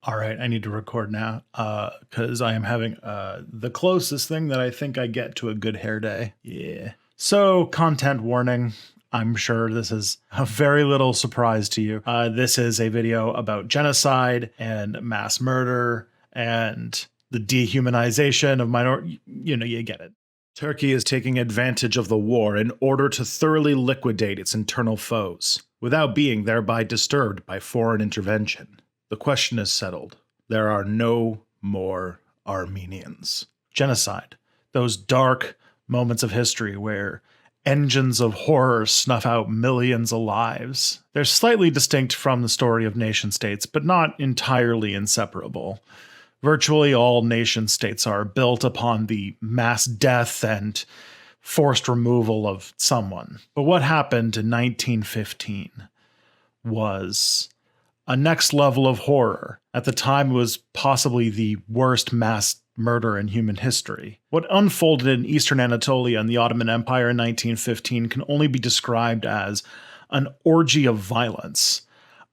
All right, I need to record now because I am having the closest thing that I think I get to a good hair day. Yeah. So, content warning. I'm sure this is a very little surprise to you. This is a video about genocide and mass murder and the dehumanization of minority. You get it. Turkey is taking advantage of the war in order to thoroughly liquidate its internal foes, without being thereby disturbed by foreign intervention. The question is settled. There are no more Armenians. Genocide. Those dark moments of history where engines of horror snuff out millions of lives. They're slightly distinct from the story of nation states, but not entirely inseparable. Virtually all nation states are built upon the mass death and forced removal of someone. But what happened in 1915 was a next level of horror. At the time, it was possibly the worst mass murder in human history. What unfolded in Eastern Anatolia and the Ottoman Empire in 1915 can only be described as an orgy of violence,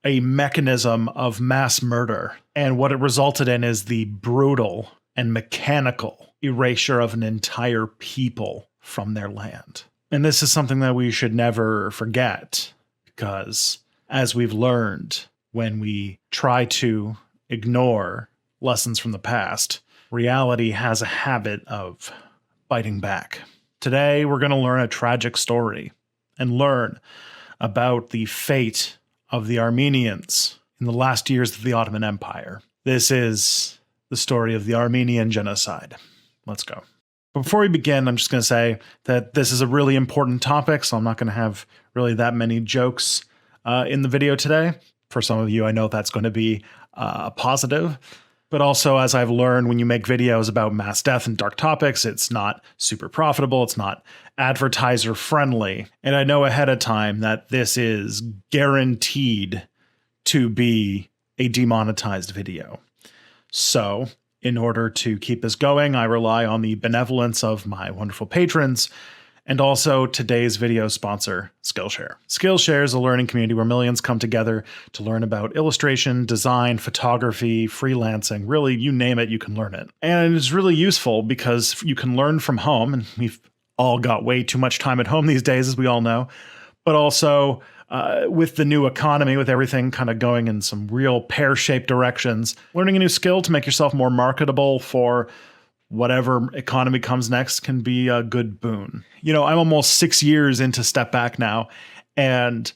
a mechanism of mass murder. And what it resulted in is the brutal and mechanical erasure of an entire people from their land. And this is something that we should never forget, because as we've learned, when we try to ignore lessons from the past, reality has a habit of biting back. Today, we're going to learn a tragic story and learn about the fate of the Armenians in the last years of the Ottoman Empire. This is the story of the Armenian Genocide. Let's go. Before we begin, I'm just going to say that this is a really important topic, so I'm not going to have really that many jokes in the video today. For some of you, I know that's going to be a positive. But also, as I've learned, when you make videos about mass death and dark topics, it's not super profitable. It's not advertiser friendly. And I know ahead of time that this is guaranteed to be a demonetized video. So, in order to keep this going, I rely on the benevolence of my wonderful patrons, and also today's video sponsor, Skillshare. Skillshare is a learning community where millions come together to learn about illustration, design, photography, freelancing. Really, you name it, you can learn it. And it's really useful because you can learn from home, and we've all got way too much time at home these days, as we all know. But also, with the new economy, with everything kind of going in some real pear-shaped directions, learning a new skill to make yourself more marketable for whatever economy comes next can be a good boon. You know, I'm almost 6 years into Step Back now, and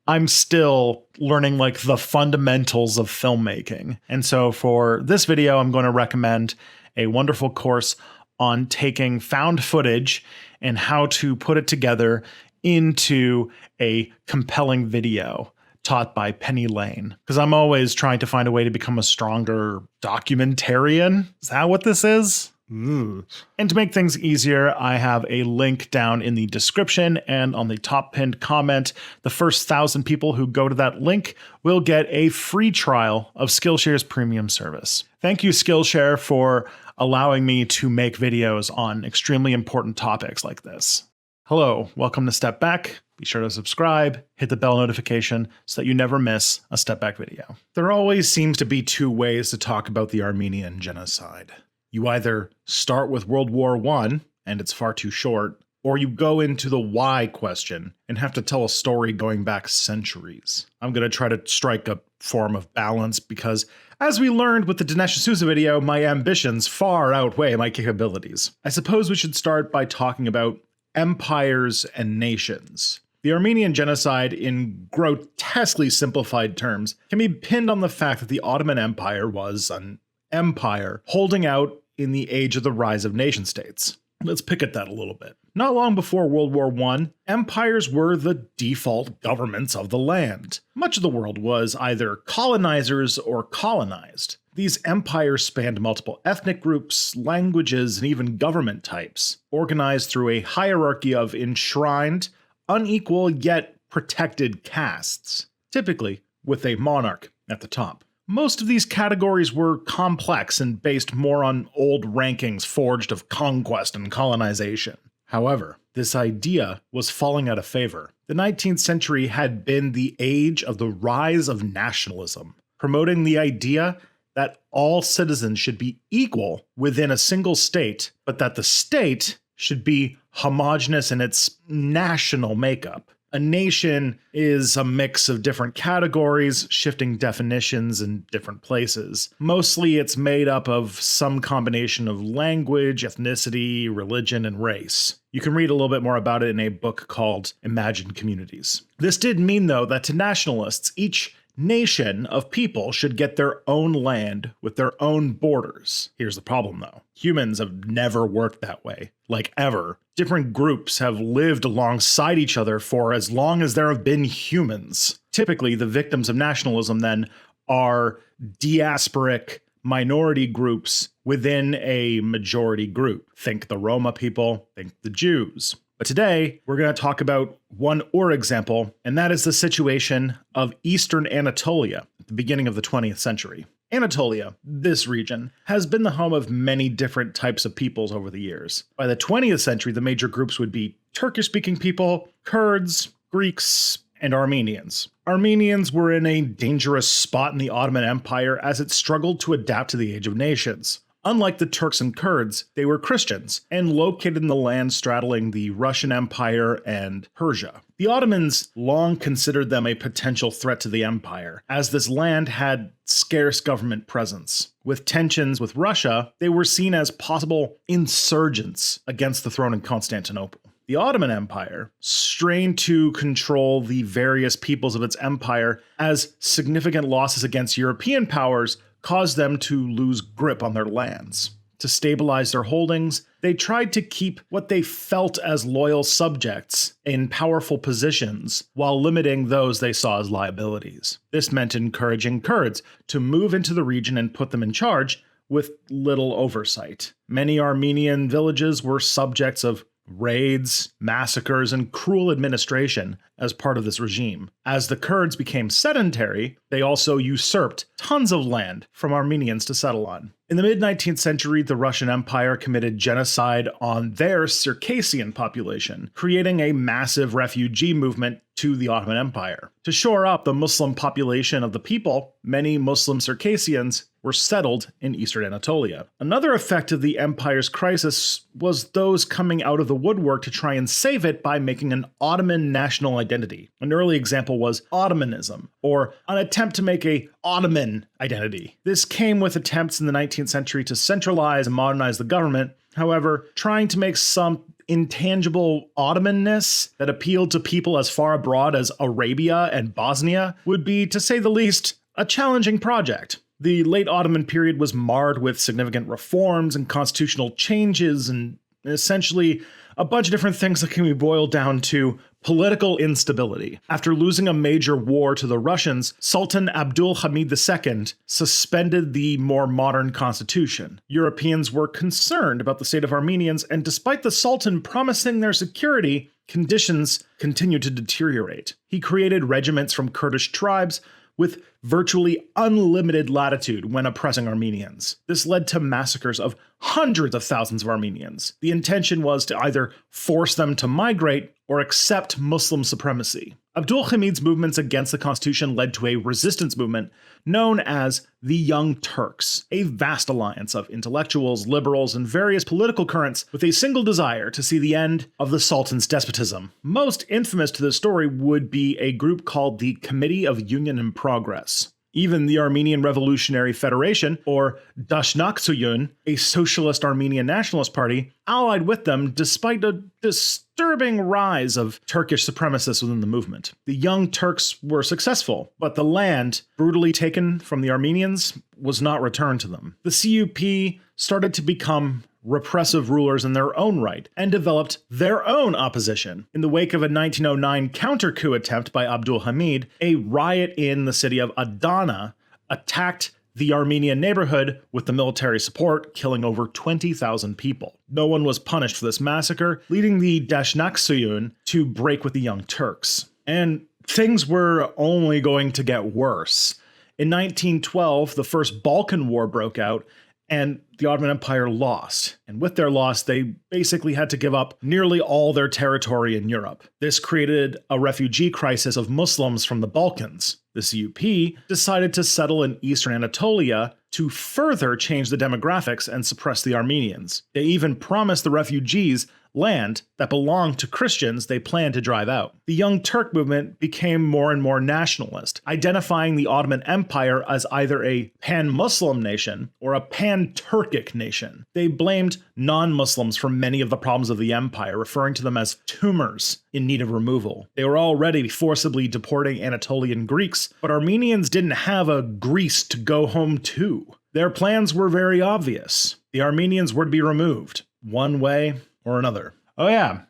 I'm still learning like the fundamentals of filmmaking. And so for this video, I'm going to recommend a wonderful course on taking found footage and how to put it together into a compelling video taught by Penny Lane. Because I'm always trying to find a way to become a stronger documentarian. Is that what this is? And to make things easier, I have a link down in the description and on the top pinned comment. The first 1,000 people who go to that link will get a free trial of Skillshare's premium service. Thank you, Skillshare, for allowing me to make videos on extremely important topics like this. Hello, welcome to Step Back. Be sure to subscribe, hit the bell notification so that you never miss a Step Back video. There always seems to be two ways to talk about the Armenian Genocide. You either start with World War I, and it's far too short, or you go into the why question and have to tell a story going back centuries. I'm going to try to strike a form of balance because, as we learned with the Dinesh D'Souza video, my ambitions far outweigh my capabilities. I suppose we should start by talking about empires and nations. The Armenian Genocide, in grotesquely simplified terms, can be pinned on the fact that the Ottoman Empire was an empire holding out in the age of the rise of nation states. Let's pick at that a little bit. Not long before World War I, empires were the default governments of the land. Much of the world was either colonizers or colonized. These empires spanned multiple ethnic groups, languages, and even government types, organized through a hierarchy of enshrined, unequal yet protected castes, typically with a monarch at the top. Most of these categories were complex and based more on old rankings forged of conquest and colonization. However, this idea was falling out of favor. The 19th century had been the age of the rise of nationalism, promoting the idea that all citizens should be equal within a single state, but that the state should be homogeneous in its national makeup. A nation is a mix of different categories, shifting definitions in different places. Mostly it's made up of some combination of language, ethnicity, religion, and race. You can read a little bit more about it in a book called Imagined Communities. This did mean, though, that to nationalists, each nation of people should get their own land with their own borders. Here's the problem, though. Humans have never worked that way, like ever. Different groups have lived alongside each other for as long as there have been humans. Typically, the victims of nationalism then are diasporic minority groups within a majority group. Think the Roma people, think the Jews. But today, we're going to talk about one example, and that is the situation of Eastern Anatolia at the beginning of the 20th century. Anatolia, this region, has been the home of many different types of peoples over the years. By the 20th century, the major groups would be Turkish-speaking people, Kurds, Greeks, and Armenians. Armenians were in a dangerous spot in the Ottoman Empire as it struggled to adapt to the Age of Nations. Unlike the Turks and Kurds, they were Christians and located in the land straddling the Russian Empire and Persia. The Ottomans long considered them a potential threat to the empire, as this land had scarce government presence. With tensions with Russia, they were seen as possible insurgents against the throne in Constantinople. The Ottoman Empire strained to control the various peoples of its empire as significant losses against European powers caused them to lose grip on their lands. To stabilize their holdings, they tried to keep what they felt as loyal subjects in powerful positions while limiting those they saw as liabilities. This meant encouraging Kurds to move into the region and put them in charge with little oversight. Many Armenian villages were subjects of raids, massacres, and cruel administration as part of this regime. As the Kurds became sedentary, they also usurped tons of land from Armenians to settle on. In the mid-19th century, the Russian Empire committed genocide on their Circassian population, creating a massive refugee movement to the Ottoman Empire. To shore up the Muslim population of the people, many Muslim Circassians were settled in eastern Anatolia. Another effect of the empire's crisis was those coming out of the woodwork to try and save it by making an Ottoman national identity. An early example was Ottomanism, or an attempt to make a Ottoman identity. This came with attempts in the 19th century to centralize and modernize the government. However, trying to make some intangible Ottomanness that appealed to people as far abroad as Arabia and Bosnia would be, to say the least, a challenging project. The late Ottoman period was marred with significant reforms and constitutional changes and essentially a bunch of different things that can be boiled down to political instability. After losing a major war to the Russians, Sultan Abdul Hamid II suspended the more modern constitution. Europeans were concerned about the state of Armenians, and despite the Sultan promising their security, conditions continued to deteriorate. He created regiments from Kurdish tribes with virtually unlimited latitude when oppressing Armenians. This led to massacres of hundreds of thousands of Armenians. The intention was to either force them to migrate or accept Muslim supremacy. Abdul Hamid's movements against the constitution led to a resistance movement known as the Young Turks, a vast alliance of intellectuals, liberals, and various political currents with a single desire to see the end of the Sultan's despotism. Most infamous to this story would be a group called the Committee of Union and Progress. Even the Armenian Revolutionary Federation, or Dashnaktsuyun, a socialist Armenian nationalist party, allied with them despite a disturbing rise of Turkish supremacists within the movement. The Young Turks were successful, but the land, brutally taken from the Armenians, was not returned to them. The CUP started to become repressive rulers in their own right and developed their own opposition. In the wake of a 1909 counter-coup attempt by Abdul Hamid, a riot in the city of Adana attacked the Armenian neighborhood with the military support, killing over 20,000 people. No one was punished for this massacre, leading the Dashnaktsuyun to break with the Young Turks. And things were only going to get worse. In 1912, the First Balkan War broke out, and the Ottoman Empire lost. And with their loss, they basically had to give up nearly all their territory in Europe. This created a refugee crisis of Muslims from the Balkans. The CUP decided to settle in eastern Anatolia to further change the demographics and suppress the Armenians. They even promised the refugees land that belonged to Christians they planned to drive out. The Young Turk movement became more and more nationalist, identifying the Ottoman Empire as either a pan-Muslim nation or a pan-Turkic nation. They blamed non-Muslims for many of the problems of the empire, referring to them as tumors in need of removal. They were already forcibly deporting Anatolian Greeks, but Armenians didn't have a Greece to go home to. Their plans were very obvious. The Armenians were to be removed, one way or another. Oh yeah.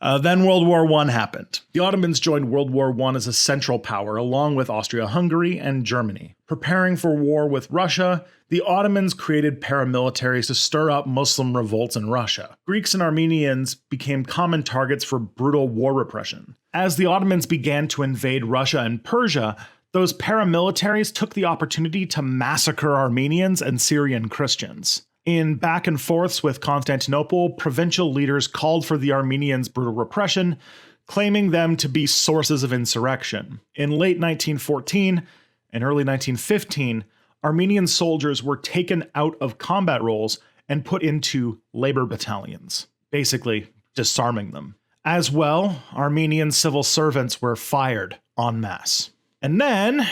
Then World War I happened. The Ottomans joined World War I as a central power, along with Austria-Hungary and Germany. Preparing for war with Russia, the Ottomans created paramilitaries to stir up Muslim revolts in Russia. Greeks and Armenians became common targets for brutal war repression. As the Ottomans began to invade Russia and Persia, those paramilitaries took the opportunity to massacre Armenians and Syrian Christians. In back and forths with Constantinople, provincial leaders called for the Armenians' brutal repression, claiming them to be sources of insurrection. In late 1914 and early 1915, Armenian soldiers were taken out of combat roles and put into labor battalions, basically disarming them. As well, Armenian civil servants were fired en masse. And then,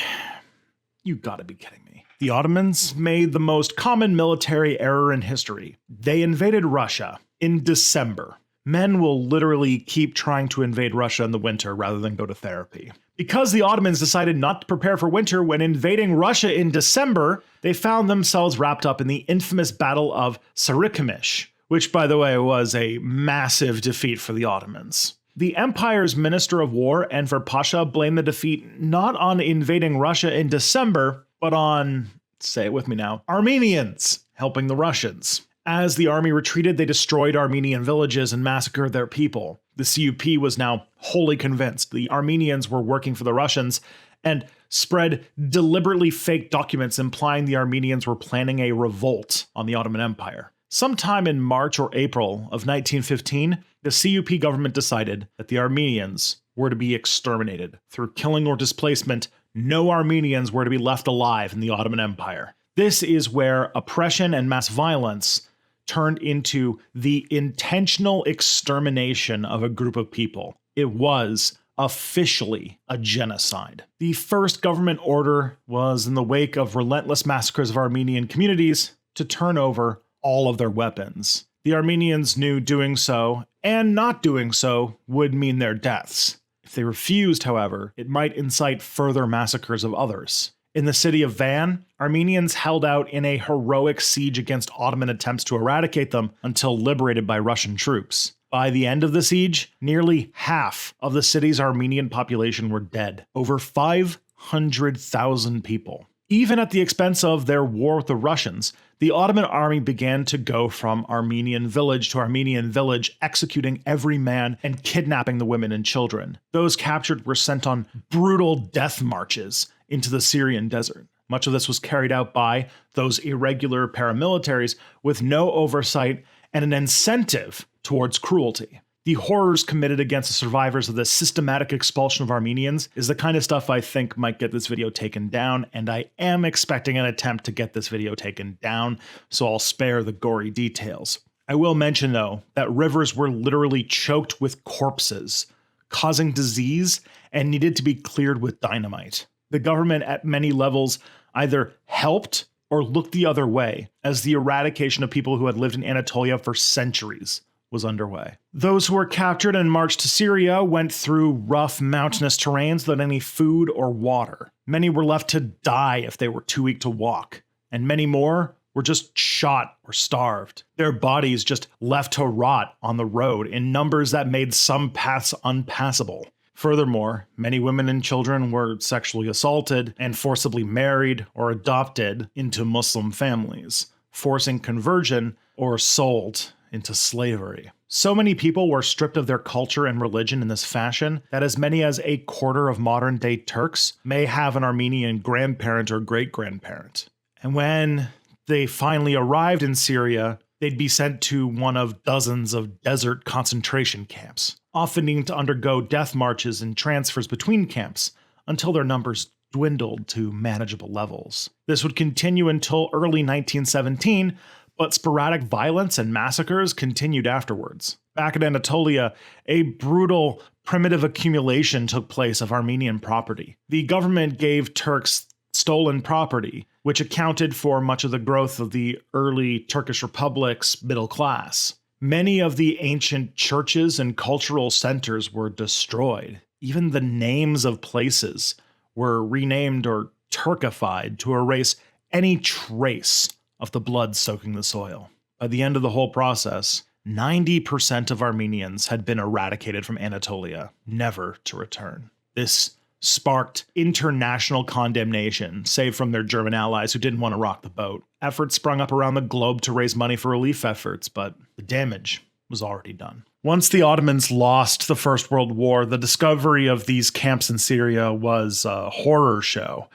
you gotta be kidding me. The Ottomans made the most common military error in history. They invaded Russia in December. Men will literally keep trying to invade Russia in the winter rather than go to therapy. Because the Ottomans decided not to prepare for winter when invading Russia in December, they found themselves wrapped up in the infamous Battle of Sarıkamış, which, by the way, was a massive defeat for the Ottomans. The empire's Minister of War, Enver Pasha, blamed the defeat not on invading Russia in December, but on, say it with me now, Armenians helping the Russians. As the army retreated, they destroyed Armenian villages and massacred their people. The CUP was now wholly convinced the Armenians were working for the Russians and spread deliberately fake documents implying the Armenians were planning a revolt on the Ottoman Empire. Sometime in March or April of 1915, the CUP government decided that the Armenians were to be exterminated. Through killing or displacement, no Armenians were to be left alive in the Ottoman Empire. This is where oppression and mass violence turned into the intentional extermination of a group of people. It was officially a genocide. The first government order was, in the wake of relentless massacres of Armenian communities, to turn over all of their weapons. The Armenians knew doing so, and not doing so, would mean their deaths. If they refused, however, it might incite further massacres of others. In the city of Van, Armenians held out in a heroic siege against Ottoman attempts to eradicate them until liberated by Russian troops. By the end of the siege, nearly half of the city's Armenian population were dead. Over 500,000 people. Even at the expense of their war with the Russians, the Ottoman army began to go from Armenian village to Armenian village, executing every man and kidnapping the women and children. Those captured were sent on brutal death marches into the Syrian desert. Much of this was carried out by those irregular paramilitaries with no oversight and an incentive towards cruelty. The horrors committed against the survivors of the systematic expulsion of Armenians is the kind of stuff I think might get this video taken down, and I am expecting an attempt to get this video taken down, so I'll spare the gory details. I will mention, though, that rivers were literally choked with corpses, causing disease, and needed to be cleared with dynamite. The government at many levels either helped or looked the other way, as the eradication of people who had lived in Anatolia for centuries was underway. Those who were captured and marched to Syria went through rough mountainous terrains without any food or water. Many were left to die if they were too weak to walk, and many more were just shot or starved. Their bodies just left to rot on the road in numbers that made some paths unpassable. Furthermore, many women and children were sexually assaulted and forcibly married or adopted into Muslim families, forcing conversion or sold into slavery. So many people were stripped of their culture and religion in this fashion that as many as a quarter of modern-day Turks may have an Armenian grandparent or great-grandparent. And when they finally arrived in Syria, they'd be sent to one of dozens of desert concentration camps, often needing to undergo death marches and transfers between camps until their numbers dwindled to manageable levels. This would continue until early 1917, but sporadic violence and massacres continued afterwards. Back in Anatolia, a brutal, primitive accumulation took place of Armenian property. The government gave Turks stolen property, which accounted for much of the growth of the early Turkish republic's middle class. Many of the ancient churches and cultural centers were destroyed. Even the names of places were renamed or Turkified to erase any trace of the blood soaking the soil. By the end of the whole process, 90% of Armenians had been eradicated from Anatolia, never to return. This sparked international condemnation, save from their German allies who didn't want to rock the boat. Efforts sprung up around the globe to raise money for relief efforts, but the damage was already done. Once the Ottomans lost the First World War, the discovery of these camps in Syria was a horror show.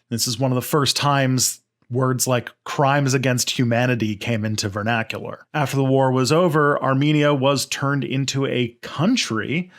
This is one of the first times words like crimes against humanity came into vernacular. After the war was over, Armenia was turned into a country,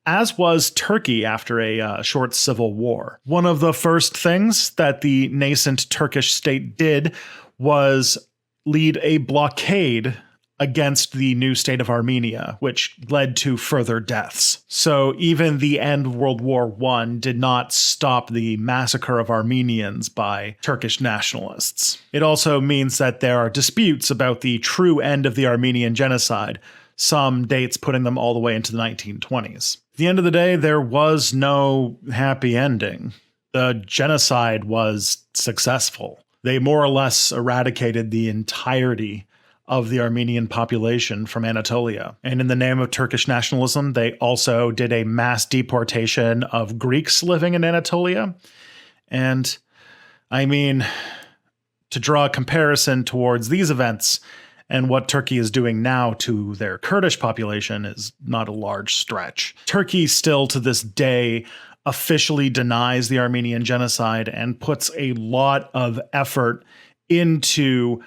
as was Turkey after a short civil war. One of the first things that the nascent Turkish state did was lead a blockade against the new state of Armenia, which led to further deaths. So even the end of World War I did not stop the massacre of Armenians by Turkish nationalists. It also means that there are disputes about the true end of the Armenian Genocide, some dates putting them all the way into the 1920s. At the end of the day, there was no happy ending. The genocide was successful. They more or less eradicated the entirety of the Armenian population from Anatolia. And in the name of Turkish nationalism, they also did a mass deportation of Greeks living in Anatolia. And I mean, to draw a comparison towards these events and what Turkey is doing now to their Kurdish population is not a large stretch. Turkey still to this day officially denies the Armenian genocide and puts a lot of effort into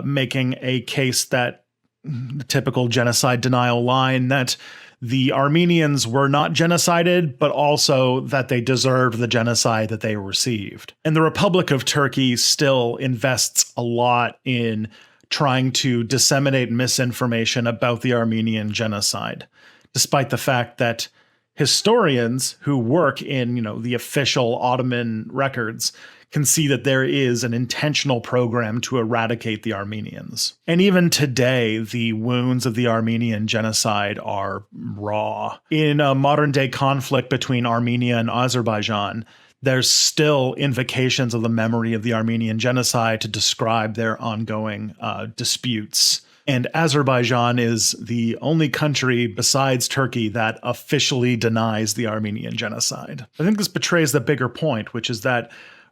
making a case that the typical genocide denial line that the Armenians were not genocided, but also that they deserved the genocide that they received. And the Republic of Turkey still invests a lot in trying to disseminate misinformation about the Armenian genocide, despite the fact that historians who work in, the official Ottoman records can see that there is an intentional program to eradicate the Armenians. And even today, the wounds of the Armenian genocide are raw. In a modern-day conflict between Armenia and Azerbaijan, there's still invocations of the memory of the Armenian genocide to describe their ongoing disputes. And Azerbaijan is the only country besides Turkey that officially denies the Armenian genocide. I think this betrays the bigger point, which is that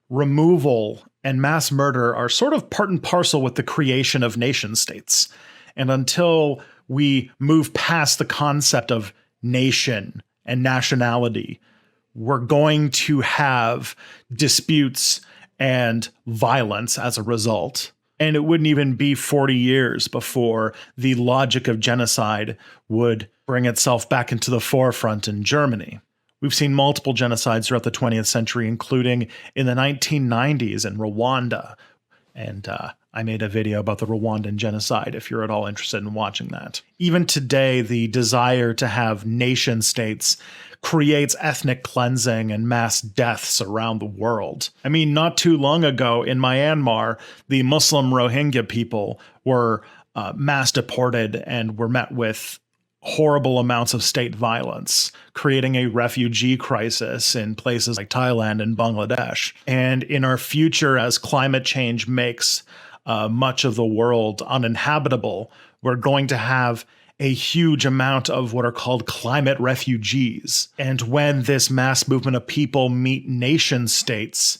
removal and mass murder are sort of part and parcel with the creation of nation states. And until we move past the concept of nation and nationality, we're going to have disputes and violence as a result. And it wouldn't even be 40 years before the logic of genocide would bring itself back into the forefront in Germany. We've seen multiple genocides throughout the 20th century, including in the 1990s in Rwanda. And I made a video about the Rwandan genocide if you're at all interested in watching that. Even today, the desire to have nation states creates ethnic cleansing and mass deaths around the world. I mean, not too long ago in Myanmar, the Muslim Rohingya people were mass deported and were met with horrible amounts of state violence, creating a refugee crisis in places like Thailand and Bangladesh. And in our future, as climate change makes much of the world uninhabitable, we're going to have a huge amount of what are called climate refugees. And when this mass movement of people meet nation states,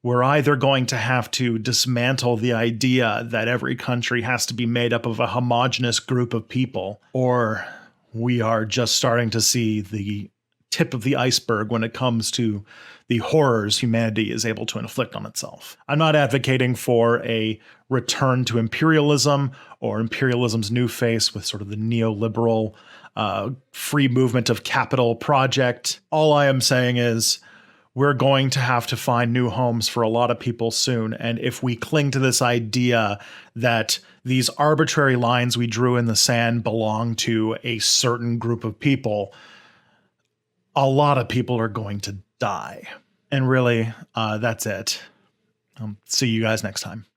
we're either going to have to dismantle the idea that every country has to be made up of a homogenous group of people, or we are just starting to see the tip of the iceberg when it comes to the horrors humanity is able to inflict on itself. I'm not advocating for a return to imperialism or imperialism's new face with sort of the neoliberal free movement of capital project. All I am saying is we're going to have to find new homes for a lot of people soon. And if we cling to this idea that these arbitrary lines we drew in the sand belong to a certain group of people, a lot of people are going to die. And really, that's it. See you guys next time.